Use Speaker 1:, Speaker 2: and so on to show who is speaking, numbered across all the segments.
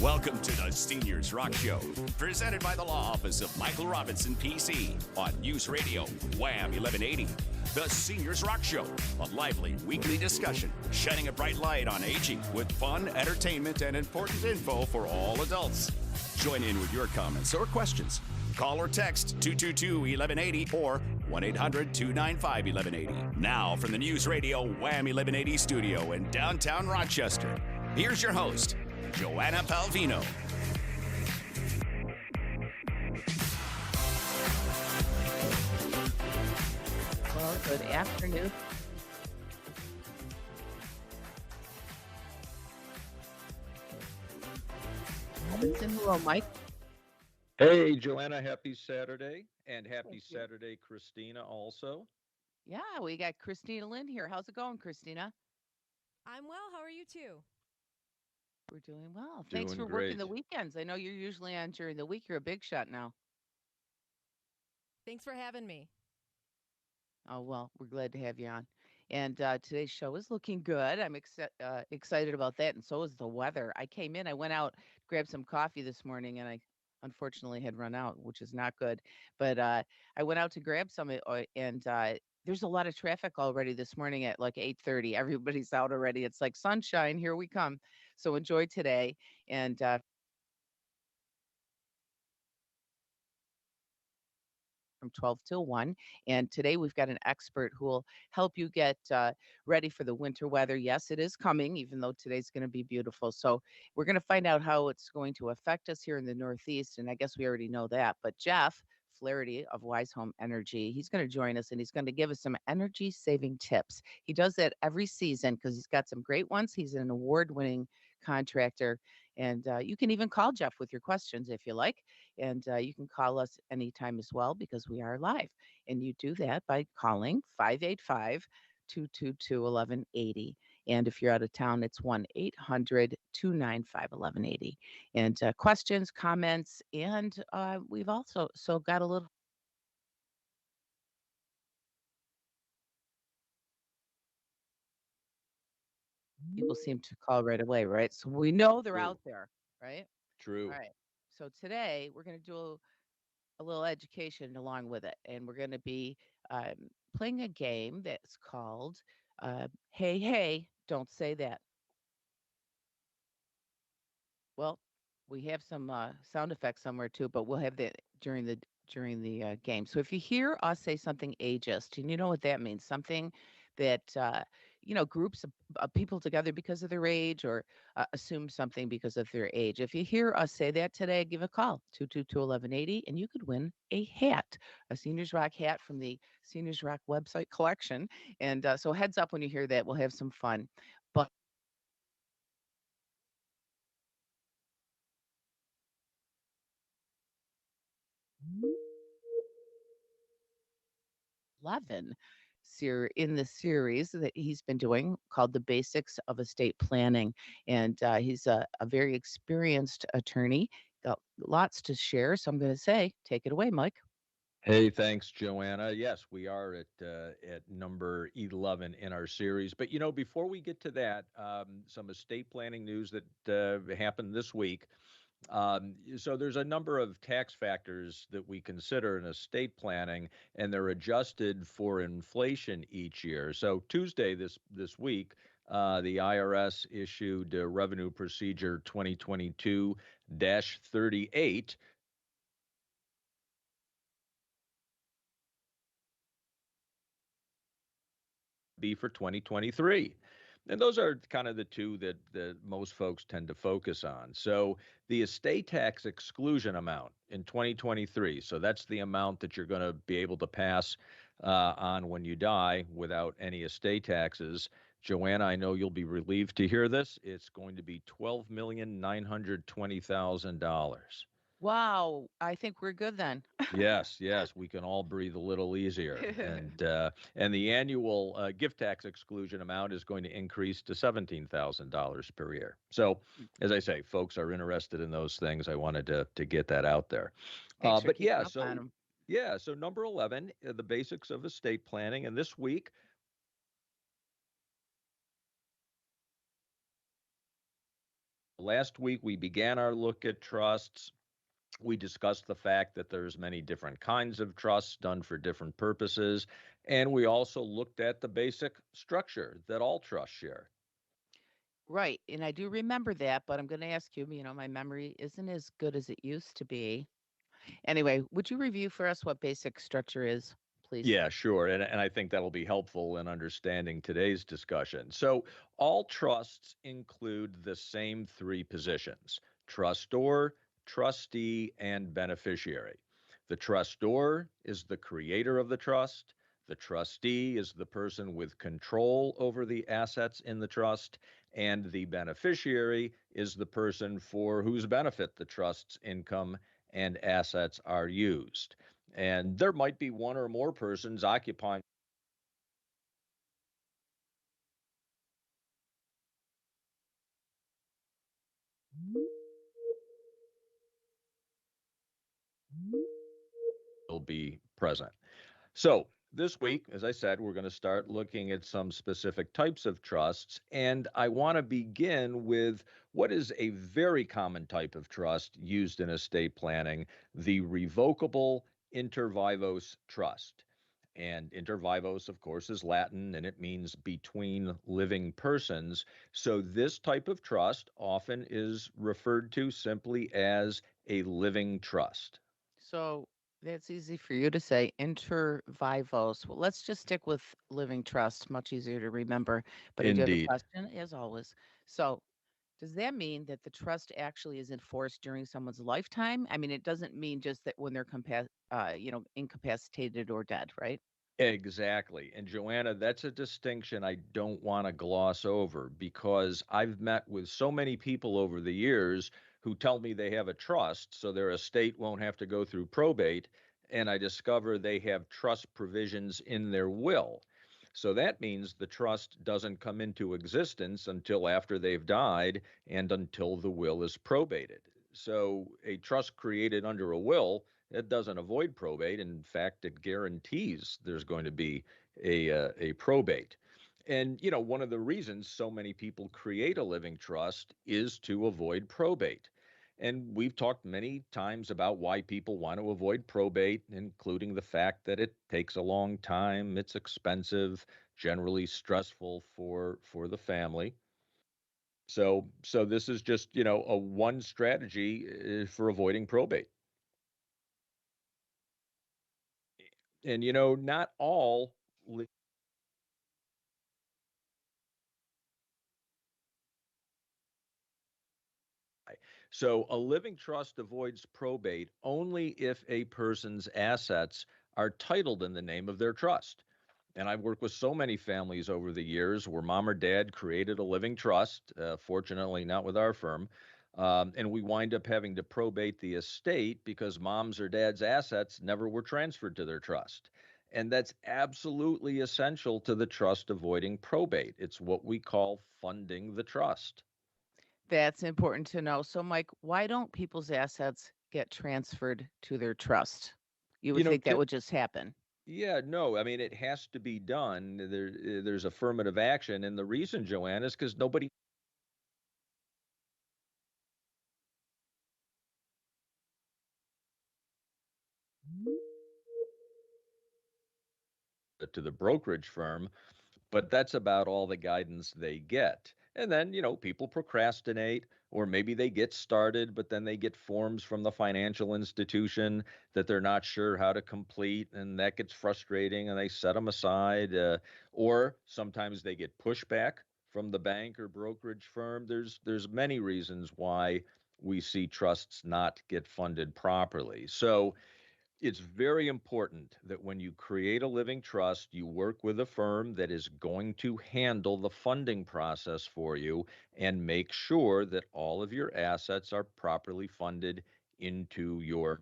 Speaker 1: Welcome to the Seniors Rock Show, presented by the Law Office of Michael Robinson, PC, on News Radio Wham 1180. The Seniors Rock Show, a lively weekly discussion shining a bright light on aging with fun, entertainment, and important info for all adults. Join in with your comments or questions. Call or text 222-1180 or 1-800-295-1180. Now from the News Radio Wham 1180 studio in downtown Rochester, here's your host, Joanna Palvino.
Speaker 2: Well, good afternoon. Hello, Mike.
Speaker 3: Hey, Joanna, happy Saturday. And happy
Speaker 2: Thank you.
Speaker 3: Saturday, Christina, also.
Speaker 2: Yeah, we got Christina Lynn here. How's it going, Christina?
Speaker 4: I'm well. How are you two?
Speaker 2: We're doing well. Thanks
Speaker 3: Doing
Speaker 2: for working the
Speaker 3: great.
Speaker 2: weekends. I know you're usually on during the week. You're a big shot now.
Speaker 4: Thanks for having me.
Speaker 2: Oh, well, we're glad to have you on. And today's show is looking good. I'm excited about that. And so is the weather. I went out, grabbed some coffee this morning, and I unfortunately had run out, which is not good. But I went out to grab some, and there's a lot of traffic already this morning at like 8:30. Everybody's out already. It's like sunshine. Here we come. So enjoy today. And from 12 till 1. And today we've got an expert who will help you get ready for the winter weather. Yes, it is coming, even though today's going to be beautiful. So we're going to find out how it's going to affect us here in the Northeast. And I guess we already know that. But Jeff Flaherty of Wise Home Energy, he's going to join us and he's going to give us some energy saving tips. He does that every season because he's got some great ones. He's an award winning contractor. And you can even call Jeff with your questions if you like. And you can call us anytime as well because we are live. And you do that by calling 585 222 1180. And if you're out of town, it's 1 800 295 1180. And questions, comments, and we've also got a little. People seem to call right away, right? So we know they're
Speaker 3: True.
Speaker 2: out there, right? All
Speaker 3: True.
Speaker 2: right. So today we're going to do a little education along with it. And we're going to be um, playing a game that's called Hey, Hey, Don't Say That. Well, we have some sound effects somewhere too, but we'll have that during the game. So if you hear us say something ageist, and you know what that means, something that groups of people together because of their age or assume something because of their age. If you hear us say that today, give a call 222-1180, and you could win a hat, a Seniors Rock hat from the Seniors Rock website collection. And so heads up when you hear that, we'll have some fun. But 11 in the series that he's been doing called The Basics of Estate Planning. And he's a very experienced attorney, got lots to share. So I'm going to say, take it away, Mike.
Speaker 3: Hey, thanks, Joanna. Yes, we are at number 11 in our series. But before we get to that, some estate planning news that happened this week. So there's a number of tax factors that we consider in estate planning, and they're adjusted for inflation each year. So Tuesday this week, the IRS issued Revenue Procedure 2022-38. Be for 2023. And those are kind of the two that most folks tend to focus on. So the estate tax exclusion amount in 2023, so that's the amount that you're going to be able to pass on when you die without any estate taxes. Joanna, I know you'll be relieved to hear this. It's going to be $12,920,000.
Speaker 2: Wow, I think we're good then.
Speaker 3: Yes, yes, we can all breathe a little easier, and the annual gift tax exclusion amount is going to increase to $17,000 per year. So, as I say, folks are interested in those things. I wanted to get that out there.
Speaker 2: Thanks for
Speaker 3: But
Speaker 2: keeping up on
Speaker 3: so
Speaker 2: them.
Speaker 3: so number 11, the basics of estate planning, and this week Last week, we began our look at trusts. We discussed the fact that there's many different kinds of trusts done for different purposes. And we also looked at the basic structure that all trusts share.
Speaker 2: Right. And I do remember that, but I'm going to ask you, my memory isn't as good as it used to be. Anyway, would you review for us what basic structure is, please?
Speaker 3: Yeah, sure. And I think that'll be helpful in understanding today's discussion. So, all trusts include the same three positions: trustor, trustee, and beneficiary. The trustor is the creator of the trust. The trustee is the person with control over the assets in the trust. And the beneficiary is the person for whose benefit the trust's income and assets are used. And there might be one or more persons occupying will be present. So, this week, as I said, we're going to start looking at some specific types of trusts. And I want to begin with what is a very common type of trust used in estate planning: the revocable inter vivos trust. And inter vivos, of course, is Latin and it means between living persons. So, this type of trust often is referred to simply as a living trust.
Speaker 2: So that's easy for you to say, inter vivos. Well, let's just stick with living trust, much easier to remember. But I do have a
Speaker 3: Indeed.
Speaker 2: question, as always. So, does that mean that the trust actually is enforced during someone's lifetime? I mean, it doesn't mean just that when they're incapacitated or dead, right?
Speaker 3: Exactly. And Joanna, that's a distinction I don't want to gloss over because I've met with so many people over the years who tell me they have a trust so their estate won't have to go through probate. And I discover they have trust provisions in their will. So that means the trust doesn't come into existence until after they've died and until the will is probated. So a trust created under a will, it doesn't avoid probate. In fact, it guarantees there's going to be a probate. And one of the reasons so many people create a living trust is to avoid probate. And we've talked many times about why people want to avoid probate, including the fact that it takes a long time, it's expensive, generally stressful for the family. So this is just, a one strategy for avoiding probate. And not all li- so a living trust avoids probate only if a person's assets are titled in the name of their trust. And I've worked with so many families over the years where mom or dad created a living trust, fortunately not with our firm. And we wind up having to probate the estate because mom's or dad's assets never were transferred to their trust. And that's absolutely essential to the trust avoiding probate. It's what we call funding the trust.
Speaker 2: That's important to know. So, Mike, why don't people's assets get transferred to their trust? You
Speaker 3: You
Speaker 2: would
Speaker 3: know,
Speaker 2: think that
Speaker 3: to,
Speaker 2: would just happen.
Speaker 3: yeah, no, I mean, it has to be done. There's affirmative action. And the reason, Joanne, is because nobody to the brokerage firm, but that's about all the guidance they get. And then, people procrastinate, or maybe they get started, but then they get forms from the financial institution that they're not sure how to complete, and that gets frustrating, and they set them aside. Or sometimes they get pushback from the bank or brokerage firm. There's many reasons why we see trusts not get funded properly. So it's very important that when you create a living trust, you work with a firm that is going to handle the funding process for you and make sure that all of your assets are properly funded into your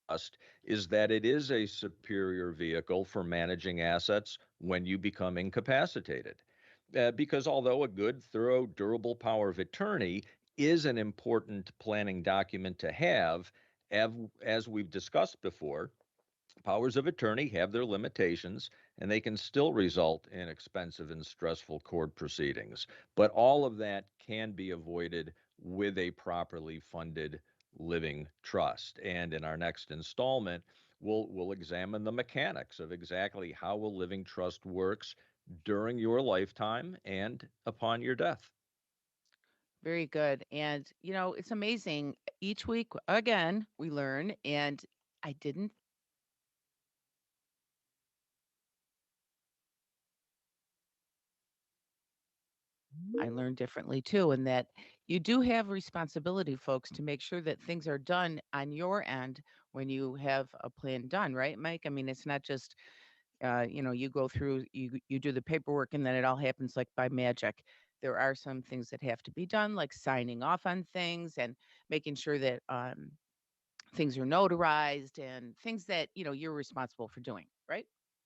Speaker 3: trust, is that it is a superior vehicle for managing assets when you become incapacitated. Because although a good, thorough, durable power of attorney is an important planning document to have, as we've discussed before, Powers of attorney have their limitations, and they can still result in expensive and stressful court proceedings. But all of that can be avoided with a properly funded living trust. And in our next installment, we'll examine the mechanics of exactly how a living trust works during your lifetime and upon your death.
Speaker 2: Very good. And, it's amazing. Each week, again, we learn. And I didn't, I learned differently too. And that you do have responsibility, folks, to make sure that things are done on your end when you have a plan done, right, Mike? I mean, it's not just you go through, you do the paperwork, and then it all happens like by magic. There are some things that have to be done, like signing off on things and making sure that things are notarized and things that you're responsible for doing, right?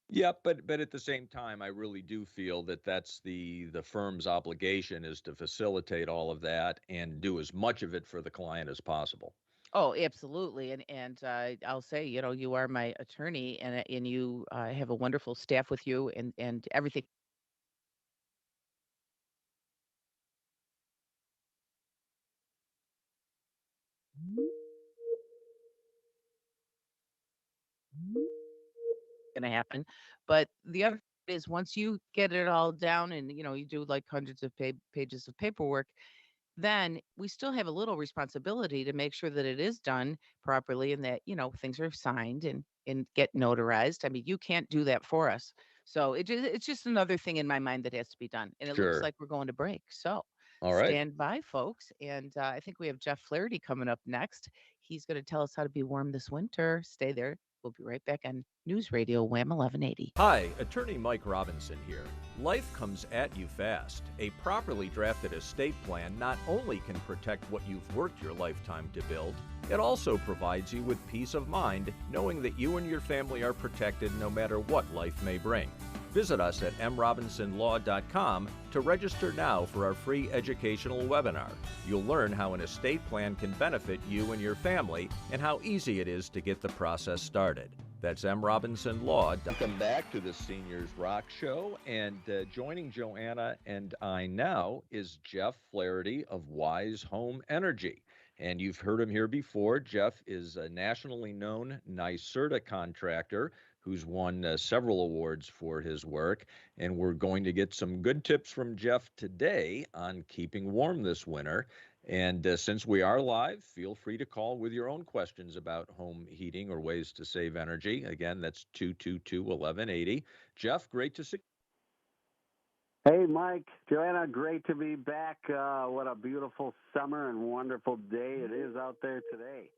Speaker 3: Yeah, but at the same time, I really do feel that that's the firm's obligation is to facilitate all of that and do as much of it for the client as possible.
Speaker 2: Oh, absolutely. And I'll say, you are my attorney, and you have a wonderful staff with you, and everything. Going to happen. But the other is, once you get it all down and you do like hundreds of pages of paperwork, then we still have a little responsibility to make sure that it is done properly, and that things are signed and get notarized. I mean, you can't do that for us. So it's just another thing in my mind that has to be done. And it looks
Speaker 3: Sure.
Speaker 2: like we're going to break. So
Speaker 3: All right.
Speaker 2: stand by, folks. And I think we have Jeff Flaherty coming up next. He's going to tell us how to be warm this winter. Stay there. We'll be right back on News Radio Wham 1180.
Speaker 5: Hi, attorney Mike Robinson here. Life comes at you fast. A properly drafted estate plan not only can protect what you've worked your lifetime to build, it also provides you with peace of mind knowing that you and your family are protected no matter what life may bring. Visit us at mrobinsonlaw.com to register now for our free educational webinar. You'll learn how an estate plan can benefit you and your family and how easy it is to get the process started. That's mrobinsonlaw.com.
Speaker 3: Welcome back to the Seniors Rock Show. And joining Joanna and I now is Jeff Flaherty of Wise Home Energy. And you've heard him here before. Jeff is a nationally known NYSERDA contractor who's won several awards for his work. And we're going to get some good tips from Jeff today on keeping warm this winter. And since we are live, feel free to call with your own questions about home heating or ways to save energy. Again, that's 222-1180. Jeff, great to see you.
Speaker 6: Hey, Mike, Joanna, great to be back. What a beautiful summer and wonderful day it is out there today.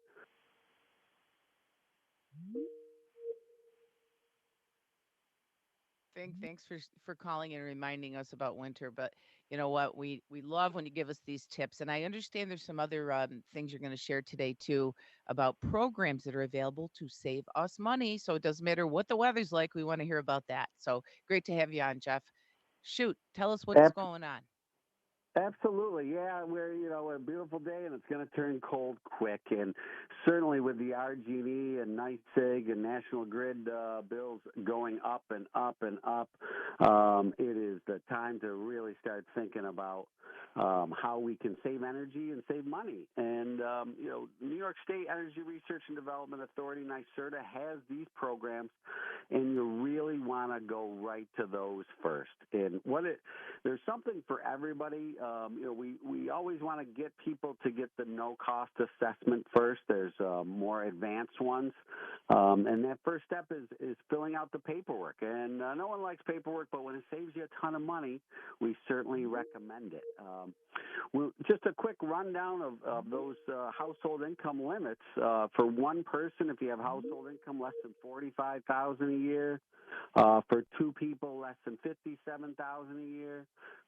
Speaker 2: Thanks for calling and reminding us about winter. But you know what? We love when you give us these tips. And I understand there's some other things you're going to share today too, about programs that are available to save us money. So it doesn't matter what the weather's like. We want to hear about that. So great to have you on, Jeff. Shoot, tell us what's going on.
Speaker 6: Absolutely, yeah. We're a beautiful day, and it's going to turn cold quick. And certainly, with the RG&E and NYSEG and National Grid bills going up and up and up, it is the time to really start thinking about how we can save energy and save money. And New York State Energy Research and Development Authority, NYSERDA, has these programs, and you really want to go right to those first. And there's something for everybody. We always want to get people to get the no-cost assessment first. There's more advanced ones, and that first step is filling out the paperwork. And no one likes paperwork, but when it saves you a ton of money, we certainly recommend it. Just a quick rundown of those household income limits. For one person, if you have household income less than $45,000 a year, for two people less than $57,000 a year,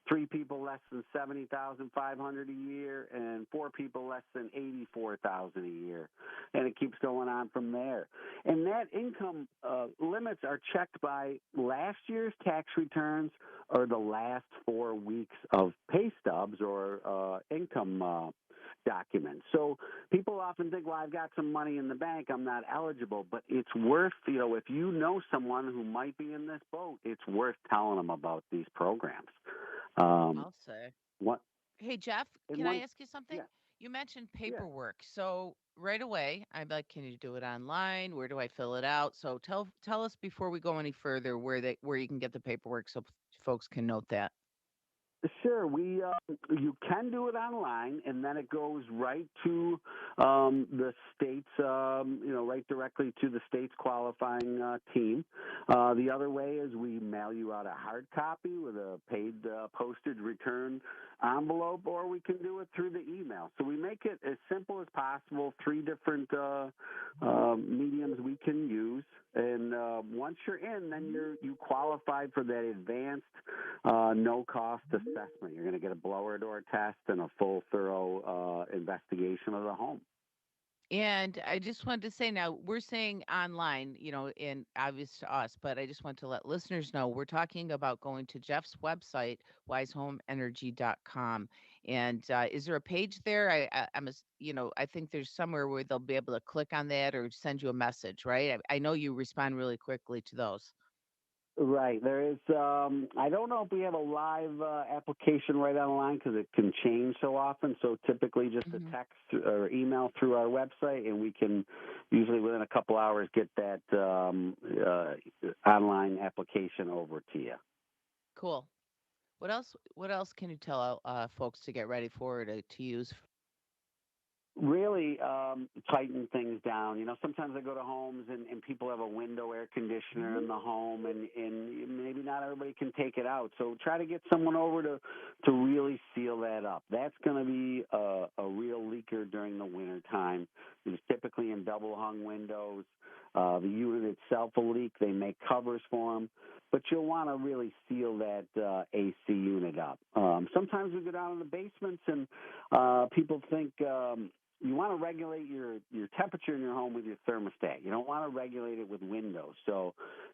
Speaker 6: three people less than $70,500 a year, and four people less than $84,000 a year, and it keeps going on from there. And that income limits are checked by last year's tax returns or the last 4 weeks of pay stubs or income document. So people often think, well, I've got some money in the bank, I'm not eligible, but it's worth, if you know someone who might be in this boat, it's worth telling them about these programs.
Speaker 2: I'll say.
Speaker 6: What
Speaker 2: Hey, Jeff,
Speaker 6: and
Speaker 2: can I
Speaker 6: one,
Speaker 2: ask you something?
Speaker 6: yeah,
Speaker 2: You mentioned
Speaker 6: yeah.
Speaker 2: paperwork. So right away, I'm like, can you do it online? Where do I fill it out? So tell us before we go any further where you can get the paperwork so folks can note that.
Speaker 6: Sure, we you can do it online, and then it goes right to the state's, right directly to the state's qualifying team. The other way is we mail you out a hard copy with a paid postage return envelope, or we can do it through the email. So we make it as simple as possible. 3 different mediums we can use, and once you're in, then you qualified for that advanced no cost assessment. You're going to get a blower door test and a full, thorough investigation of the home.
Speaker 2: And I just wanted to say now we're saying online, and obvious to us, but I just want to let listeners know we're talking about going to Jeff's website, wisehomeenergy.com. And is there a page there? I think there's somewhere where they'll be able to click on that or send you a message, right? I know you respond really quickly to those.
Speaker 6: Right. There is. I don't know if we have a live application right online because it can change so often. So typically, just a
Speaker 2: Mhm.
Speaker 6: text or email through our website, and we can usually within a couple hours get that online application over to you.
Speaker 2: Cool. What else can you tell folks to get ready for to use?
Speaker 6: Really tighten things down. Sometimes I go to homes and people have a window air conditioner in the home, and maybe not everybody can take it out. So try to get someone over to really seal that up. That's going to be a real leaker during the winter time. It's typically in double hung windows. The unit itself will leak. They make covers for them. But you'll want to really seal that AC unit up. Sometimes we go down in the basements and people think you want to regulate your temperature in your home with your thermostat. You don't want to regulate it with windows. So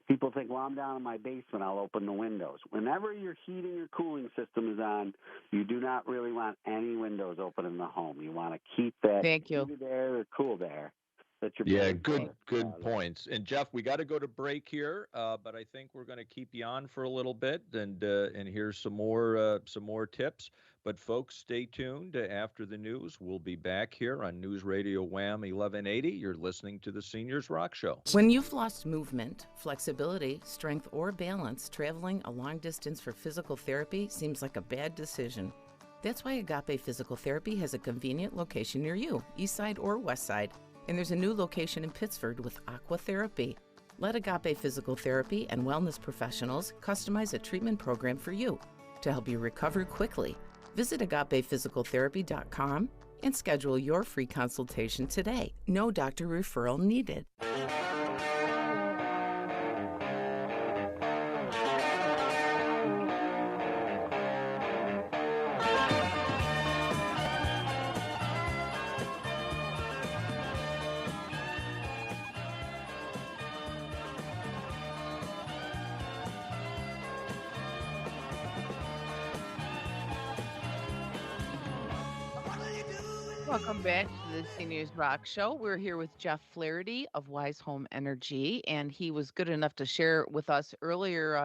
Speaker 6: people think, well, I'm down in my basement, I'll open the windows. Whenever your heating or cooling system is on, you do not really want any windows open in the home. You want to keep that
Speaker 2: Thank you.
Speaker 6: heated air or cooled air that you're
Speaker 3: Yeah,
Speaker 6: blowing
Speaker 3: good points. And Jeff, we got to go to break here, but I think we're going to keep you on for a little bit, and here's some more tips. But folks, stay tuned. After the news, we'll be back here on News Radio Wham 1180. You're listening to the Seniors Rock Show.
Speaker 7: When you've lost movement, flexibility, strength, or balance, traveling a long distance for physical therapy seems like a bad decision. That's why Agape Physical Therapy has a convenient location near you, east side or west side. And there's a new location in Pittsford with Aqua Therapy. Let Agape Physical Therapy and wellness professionals customize a treatment program for you to help you recover quickly. Visit agapephysicaltherapy.com and schedule your free consultation today. No doctor referral needed.
Speaker 2: Welcome back to the Seniors Rock Show. We're here with Jeff Flaherty of Wise Home Energy, and he was good enough to share with us earlier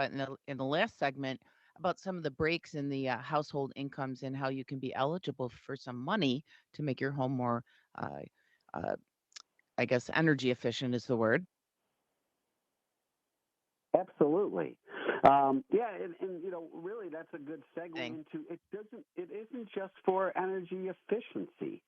Speaker 2: in the last segment about some of the breaks in the household incomes and how you can be eligible for some money to make your home more, uh, uh, I guess, energy efficient is the word.
Speaker 6: Absolutely. Yeah, and really that's a good segue
Speaker 2: Thing.
Speaker 6: into it isn't just for energy efficiency.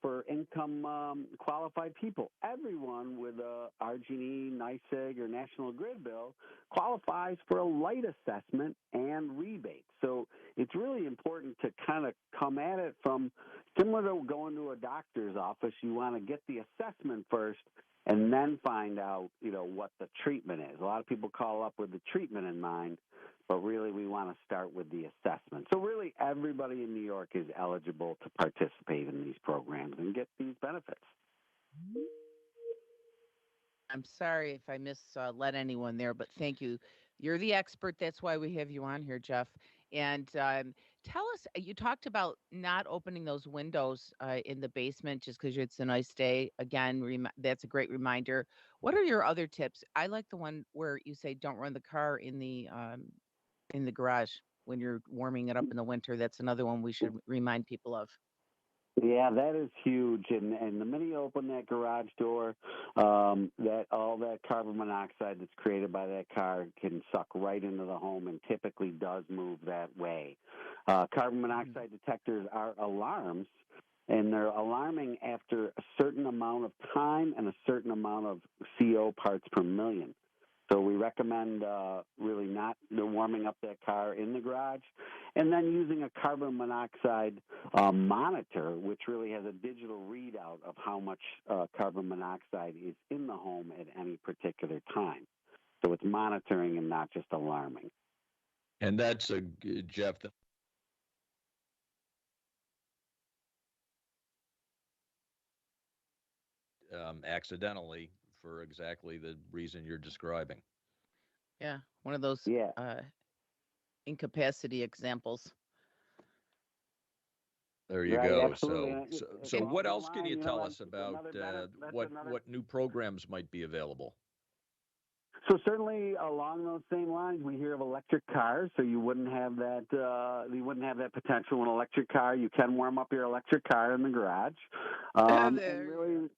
Speaker 6: For income qualified people. Everyone with a RG&E, NYSEG, or National Grid bill qualifies for a light assessment and rebate. So it's really important to kind of come at it from similar to going to a doctor's office. You want to get the assessment first and then find out, what the treatment is. A lot of people call up with the treatment in mind, but really we want to start with the assessment. So really everybody in New York is eligible to participate in these programs and get these benefits.
Speaker 2: I'm sorry if I misled anyone there, but thank you. You're the expert. That's why we have you on here, Jeff. And Tell us, you talked about not opening those windows in the basement just because it's a nice day. Again, that's a great reminder. What are your other tips? I like the one where you say don't run the car in the garage when you're warming it up in the winter. That's another one we should remind people of.
Speaker 6: Yeah, that is huge. And the minute you open that garage door, that all that carbon monoxide that's created by that car can suck right into the home, and typically does move that way. Carbon
Speaker 2: Mhm.
Speaker 6: monoxide detectors are alarms, and they're alarming after a certain amount of time and a certain amount of CO parts per million. So we recommend really not warming up that car in the garage, and then using a carbon monoxide monitor, which really has a digital readout of how much carbon monoxide is in the home at any particular time. So it's monitoring and not just alarming.
Speaker 3: And that's Jeff. Accidentally for exactly the reason you're describing.
Speaker 2: Yeah, one of those
Speaker 6: Yeah,
Speaker 2: uh, incapacity examples.
Speaker 3: There you
Speaker 6: right,
Speaker 3: go.
Speaker 6: absolutely.
Speaker 3: So,
Speaker 6: And
Speaker 3: so,
Speaker 6: it
Speaker 3: so
Speaker 2: And
Speaker 3: what
Speaker 6: falls in
Speaker 3: else can
Speaker 6: line.
Speaker 3: you
Speaker 6: You know,
Speaker 3: tell
Speaker 6: that's
Speaker 3: us about
Speaker 6: another benefit. That's
Speaker 3: what
Speaker 6: another.
Speaker 3: new programs might be available?
Speaker 6: So certainly along those same lines, we hear of electric cars. So you wouldn't have that potential in an electric car. You can warm up your electric car in the garage, and
Speaker 2: there you go.
Speaker 6: really,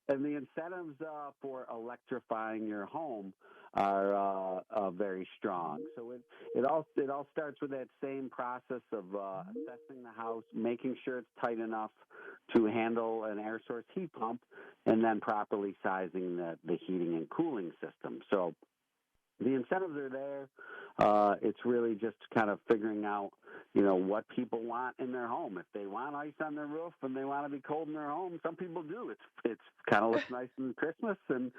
Speaker 6: and the incentives for electrifying your home are very strong. So it all starts with that same process of assessing the house, making sure it's tight enough to handle an air source heat pump, and then properly sizing the heating and cooling system. So the incentives are there. It's really just kind of figuring out, what people want in their home. If they want ice on their roof and they want to be cold in their home, some people do. It's kind of looks nice in Christmas, and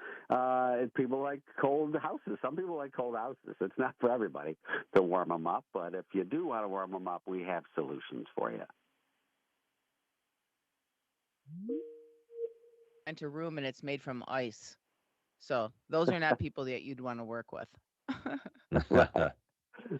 Speaker 6: people like cold houses. Some people like cold houses. It's not for everybody to warm them up, but if you do want to warm them up, we have solutions for you.
Speaker 2: Enter room and it's made from ice. So those are not people that you'd want to work with.
Speaker 6: Right.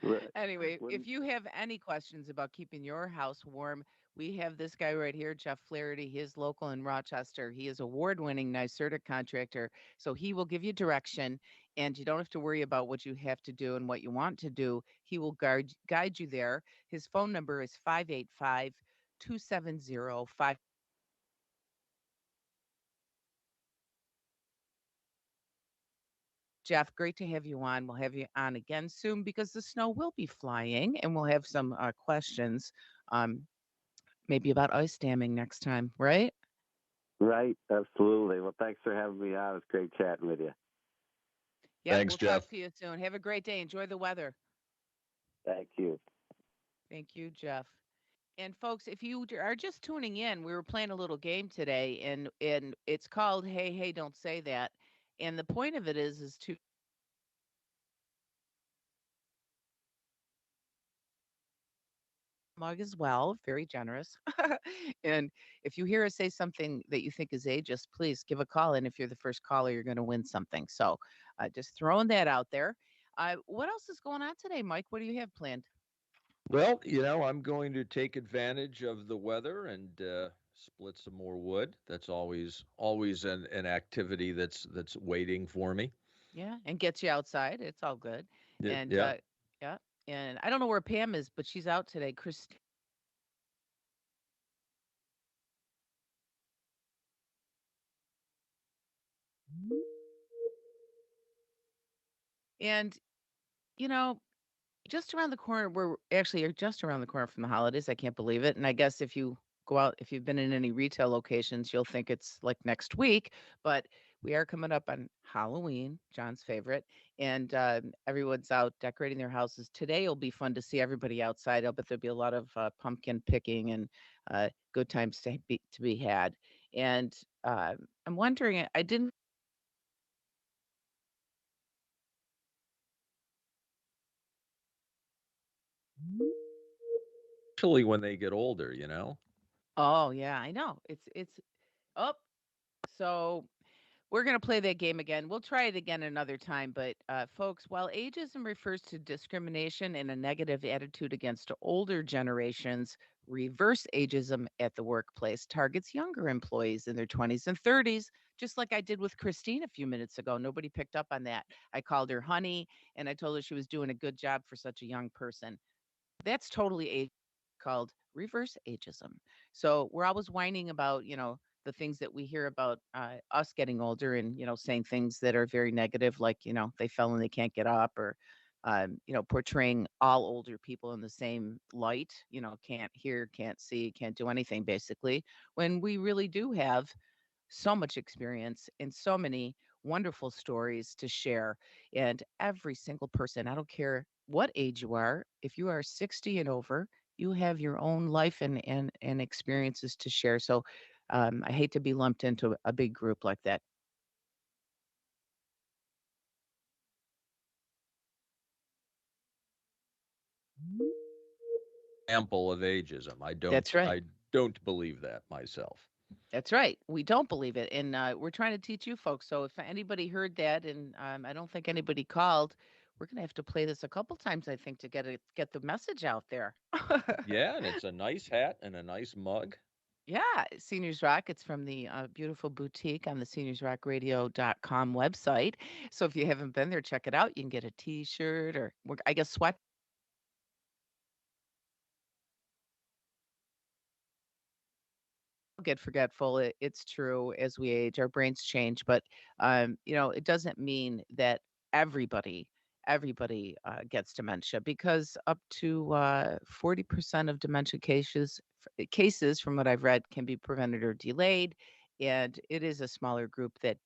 Speaker 6: Right.
Speaker 2: Anyway,
Speaker 6: When,
Speaker 2: if you have any questions about keeping your house warm, we have this guy right here, Jeff Flaherty. He is local in Rochester. He is award-winning NYSERDA contractor. So he will give you direction, and you don't have to worry about what you have to do and what you want to do. He will guide you there. His phone number is 585-270-5. Jeff, great to have you on. We'll have you on again soon because the snow will be flying, and we'll have some questions. Um, Maybe about ice damming next time, right?
Speaker 6: right, absolutely. Well, thanks for having me on. It's great chatting with you.
Speaker 2: Yep,
Speaker 3: Thanks,
Speaker 2: we'll talk
Speaker 3: Jeff.
Speaker 2: to you soon. Have a great day. Enjoy the weather.
Speaker 6: Thank you.
Speaker 2: Thank you, Jeff. And folks, if you are just tuning in, we were playing a little game today, and it's called "Hey, Hey, Don't Say That." And the point of it is to mug as well, very generous. And if you hear us say something that you think is ageist, please give a call. And if you're the first caller, you're going to win something. So just throwing that out there. What else is going on today, Mike? What do you have planned?
Speaker 3: Well, I'm going to take advantage of the weather and split some more wood. That's always an activity that's waiting for me.
Speaker 2: Yeah, and gets you outside. It's all good. And
Speaker 3: Yeah.
Speaker 2: yeah, and I don't know where Pam is, but she's out today. Chris, and you know, just around the corner, we're actually are just around the corner from the holidays. I can't believe it. And I guess if you go out, if you've been in any retail locations, you'll think it's like next week. But we are coming up on Halloween, John's favorite, and everyone's out decorating their houses. Today will be fun to see everybody outside. I bet there'll be a lot of pumpkin picking and good times to be had. And uh, I'm wondering, I didn't.
Speaker 3: Especially when they get older.
Speaker 2: Oh yeah, I know. It's up. So We're going to play that game again. We'll try it again another time. But, folks, while ageism refers to discrimination and a negative attitude against older generations, reverse ageism at the workplace targets younger employees in their 20s and 30s, just like I did with Christine a few minutes ago. Nobody picked up on that. I called her honey and I told her she was doing a good job for such a young person. That's totally called reverse ageism. So we're always whining about, the things that we hear about us getting older and, saying things that are very negative, like, they fell and they can't get up or, portraying all older people in the same light, can't hear, can't see, can't do anything basically, when we really do have so much experience and so many wonderful stories to share. And every single person, I don't care what age you are, if you are 60 and over, you have your own life and experiences to share. So I hate to be lumped into a big group like that.
Speaker 3: Ample of ageism. I don't
Speaker 2: That's right.
Speaker 3: I don't believe that myself.
Speaker 2: That's right. We don't believe it. And we're trying to teach you folks. So if anybody heard that, and I don't think anybody called, we're going to have to play this a couple times, I think, to get the message out there.
Speaker 3: Yeah, and it's a nice hat and a nice mug.
Speaker 2: Yeah, Seniors Rock. It's from the beautiful boutique on the seniorsrockradio.com website. So if you haven't been there, check it out. You can get a T-shirt or I guess sweat. Get forgetful. It's true. As we age, our brains change, but it doesn't mean that everybody gets dementia, because up to 40% of dementia cases, from what I've read, can be prevented or delayed, and it is a smaller group that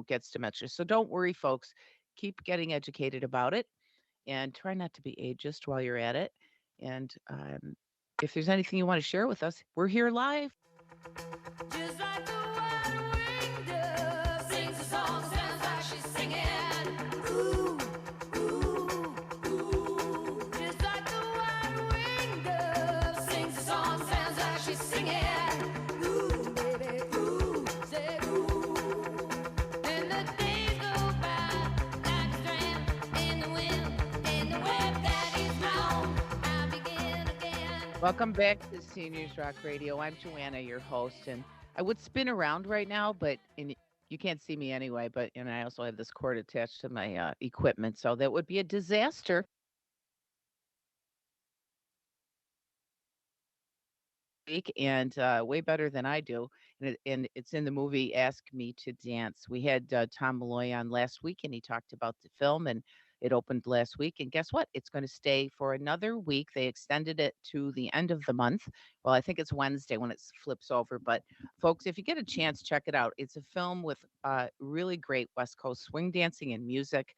Speaker 2: gets dementia. So don't worry, folks. Keep getting educated about it, and try not to be ageist while you're at it. And if there's anything you want to share with us, we're here live.
Speaker 8: Just like the one-winged dove sings a song, sounds like she's singing. Ooh, ooh, ooh. Just like the one-winged dove sings a song, sounds like she's singing. Ooh, baby, ooh, say ooh. And the days go by like a strand in the wind, in the web that is blown. I begin again.
Speaker 2: Welcome back to Seniors Rock Radio. I'm Joanna, your host, and I would spin around right now, but you can't see me anyway. But I also have this cord attached to my equipment, so that would be a disaster. And way better than I do. And it's in the movie Ask Me to Dance. We had Tom Malloy on last week, and he talked about the film, and it opened last week. And guess what? It's going to stay for another week. They extended it to the end of the month. Well, I think it's Wednesday when it flips over. But folks, if you get a chance, check it out. It's a film with really great West Coast swing dancing and music,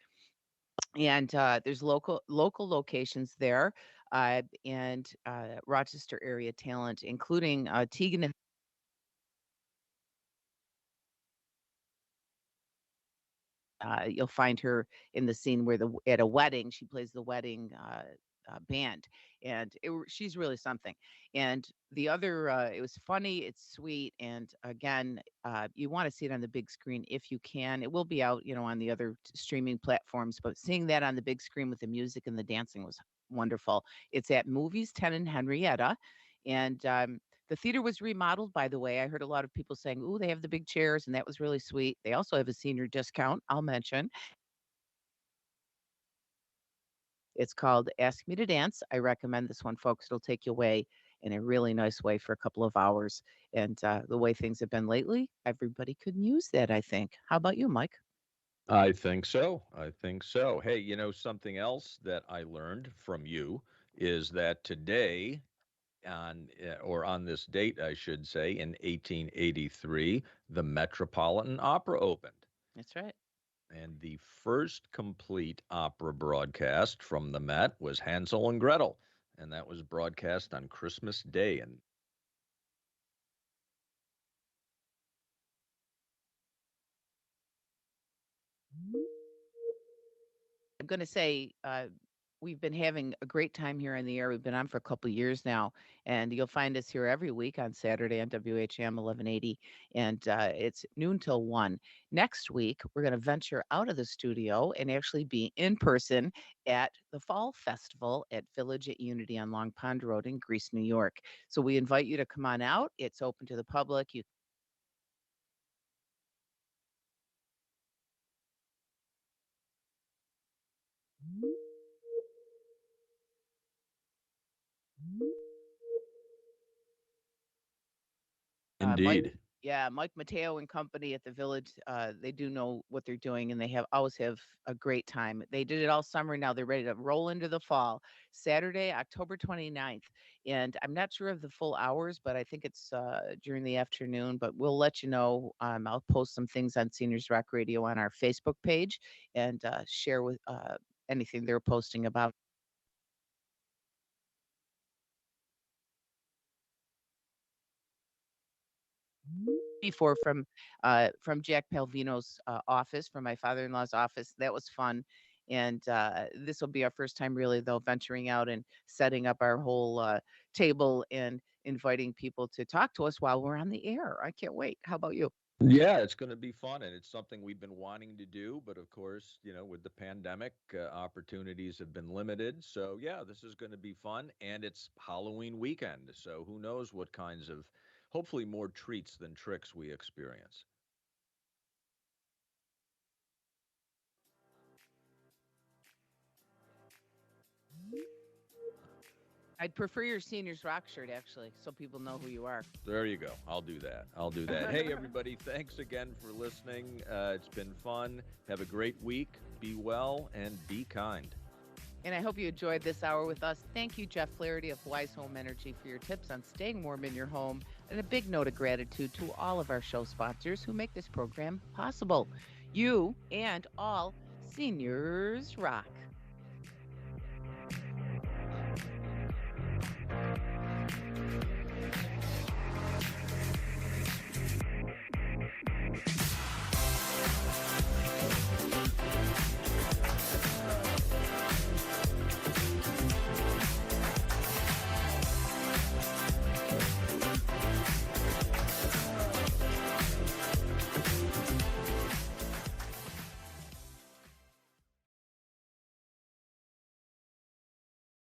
Speaker 2: and there's local locations there, and Rochester area talent, including Tegan. You'll find her in the scene where at a wedding she plays the wedding band, and she's really something. And the other, it was funny, it's sweet, and again, you want to see it on the big screen if you can. It will be out, on the other streaming platforms, but seeing that on the big screen with the music and the dancing was wonderful. It's at Movies 10 in Henrietta, and the theater was remodeled, by the way. I heard a lot of people saying, "Ooh, they have the big chairs," and that was really sweet. They also have a senior discount, I'll mention. It's called Ask Me to Dance. I recommend this one, folks. It'll take you away in a really nice way for a couple of hours. And the way things have been lately, everybody could use that, I think. How about you, Mike?
Speaker 3: I think so. I think so. Hey, something else that I learned from you is that today, on this date, I should say, in 1883, the Metropolitan Opera opened.
Speaker 2: That's right.
Speaker 3: And the first complete opera broadcast from the Met was Hansel and Gretel, and that was broadcast on Christmas Day. And
Speaker 2: I'm going to say we've been having a great time here on the air. We've been on for a couple years now, and you'll find us here every week on Saturday on WHM 1180, and it's noon till 1. Next week, we're going to venture out of the studio and actually be in person at the Fall Festival at Village at Unity on Long Pond Road in Greece, New York. So we invite you to come on out. It's open to the public. You Mike,
Speaker 3: Indeed.
Speaker 2: yeah, Mike Mateo and company at the Village, they do know what they're doing, and they have always have a great time. They did it all summer. Now they're ready to roll into the fall. Saturday, October 29th, and I'm not sure of the full hours, but I think it's during the afternoon. But we'll let you know. I'll post some things on Seniors Rock Radio on our Facebook page and share with anything they're posting about. Before from Jack Palvino's office, from my father-in-law's office. That was fun. And this will be our first time really though venturing out and setting up our whole table and inviting people to talk to us while we're on the air. I can't wait. How about you?
Speaker 3: Yeah, it's going to be fun, and it's something we've been wanting to do. But of course, with the pandemic, opportunities have been limited. So yeah, this is going to be fun, and it's Halloween weekend. So who knows what kinds of, hopefully, more treats than tricks we experience.
Speaker 2: I'd prefer your seniors rock shirt actually, so people know who you are.
Speaker 3: There you go. I'll do that. I'll do that. Hey, everybody, thanks again for listening. It's been fun. Have a great week. Be well and be kind.
Speaker 2: And I hope you enjoyed this hour with us. Thank you, Jeff Flaherty of Wise Home Energy, for your tips on staying warm in your home. And a big note of gratitude to all of our show sponsors who make this program possible. You and all seniors rock.